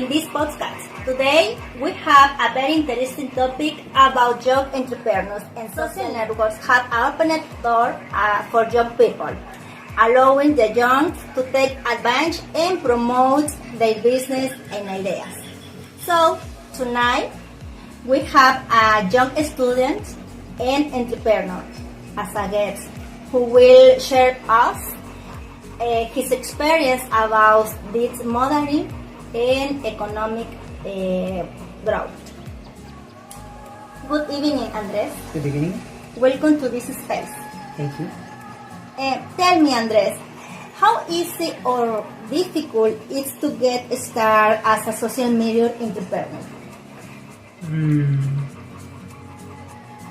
in this podcast. Today, we have a very interesting topic about young entrepreneurs, and social networks have opened a door for young people, allowing the young to take advantage and promote their business and ideas. So, tonight, we have a young student and entrepreneur as a guest who will share us his experience about this modern and economic growth. Good evening, Andres. Good evening. Welcome to this space. Thank you. Tell me, Andres, how easy or difficult is to get started as a social media entrepreneur?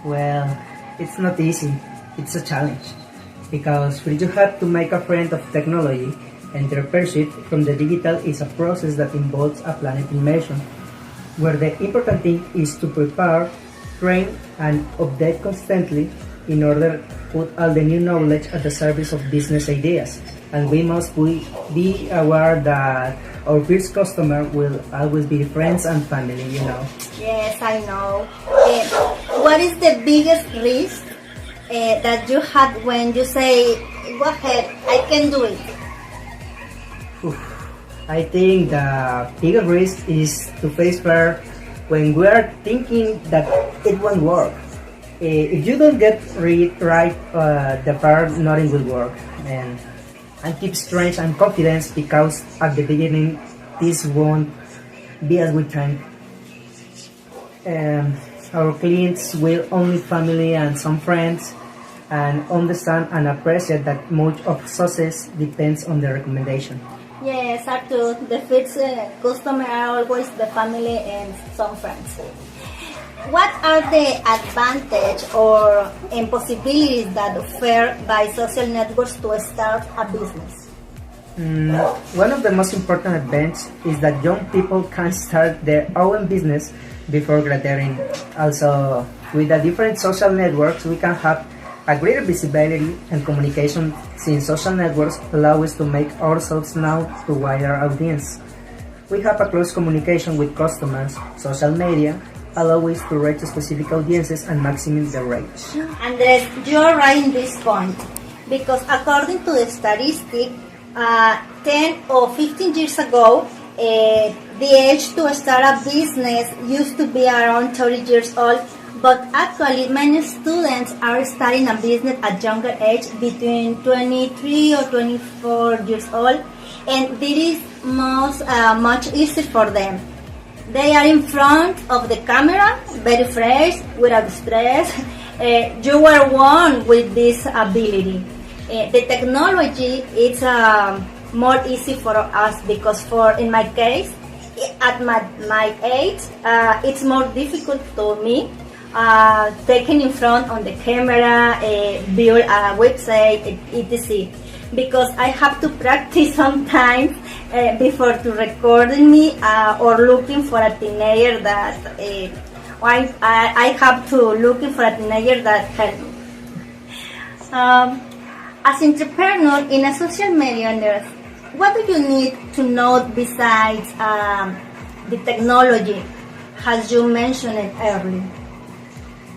Well, it's not easy. It's a challenge because you have to make a friend of technology. Entrepreneurship from the digital is a process that involves a planned immersion, where the important thing is to prepare, train, and update constantly in order to put all the new knowledge at the service of business ideas. And we must be aware that our first customer will always be friends and family, Yes, I know. What is the biggest risk that you had when you say, go ahead, I can do it? I think the bigger risk is to face fear when we are thinking that it won't work. If you don't get right, the fear nothing will work. And keep strength and confidence because at the beginning this won't be as we think. Our clients will only family and some friends, and understand and appreciate that much of success depends on the recommendation. Yes, Arthur, the first customer are always the family and some friends. What are the advantages or possibilities that offered by social networks to start a business? One of the most important advantages is that young people can start their own business before graduating. Also, with the different social networks, we can have a greater visibility and communication, since social networks allow us to make ourselves known to wider audience. We have a close communication with customers. Social media allow us to reach specific audiences and maximize the reach. Andres, you're right in this point, because according to the statistic, 10 or 15 years ago, the age to start a business used to be around 30 years old, but actually many students are starting a business at younger age, between 23 or 24 years old, and this is much easier for them. They are in front of the camera, very fresh, without stress. You were born with this ability. The technology is more easy for us because, in my case, at my age, it's more difficult to me taking in front on the camera, build a website, etc. Because I have to practice sometimes before to recording me or looking for a teenager that I have to looking for a teenager that help me. As entrepreneur in a social media, what do you need to know besides the technology, as you mentioned it earlier?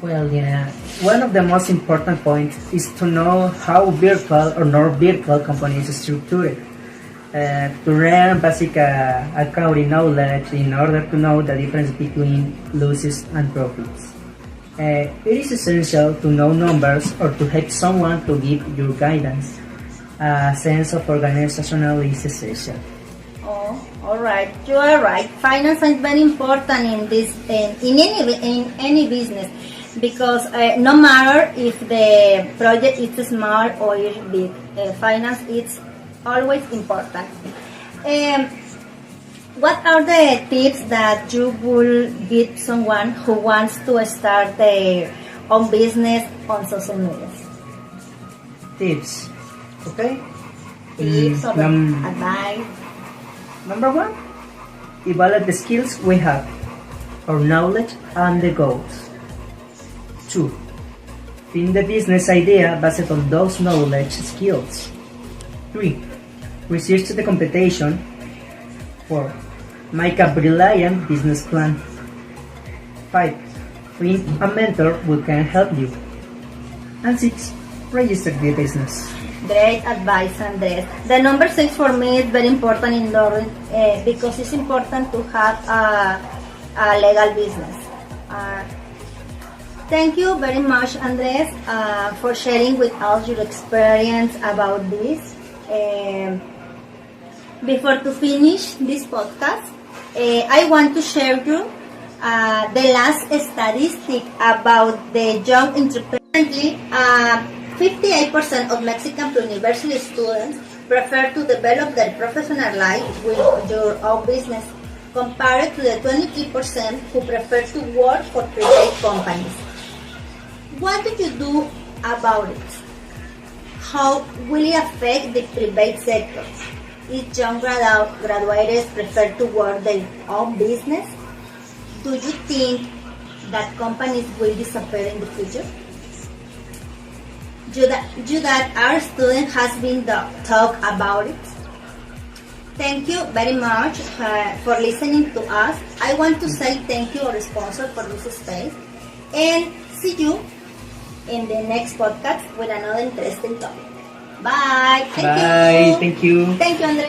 Well, one of the most important points is to know how virtual or non-virtual company is structured. To learn basic accounting knowledge in order to know the difference between losses and profits. It is essential to know numbers or to help someone to give you guidance. A sense of organizational is essential. Oh, all right. You are right. Finance is very important in this in any business, because no matter if the project is small or is big, finance is always important. What are the tips that you will give someone who wants to start their own business on social media? Tips, okay? Tips or advice? Number one, evaluate the skills we have, our knowledge and the goals. 2. Think the business idea based on those knowledge skills. 3. Research the competition. 4. Make a brilliant business plan. 5. Find a mentor who can help you. And 6. Register the business. Great advice, Andres. The number 6 for me is very important in learning because it's important to have a legal business. Thank you very much, Andres, for sharing with us your experience about this. Before to finish this podcast, I want to share you the last statistic about the young entrepreneurs. Currently, 58% of Mexican university students prefer to develop their professional life with your own business, compared to the 23% who prefer to work for private companies. What do you do about it? How will it affect the private sector? If young graduates prefer to work their own business, do you think that companies will disappear in the future? You that our student has been talk about it. Thank you very much for listening to us. I want to say thank you our sponsor for this space, and see you in the next podcast with another interesting topic. Bye. Bye. Thank you. Thank you, Andres.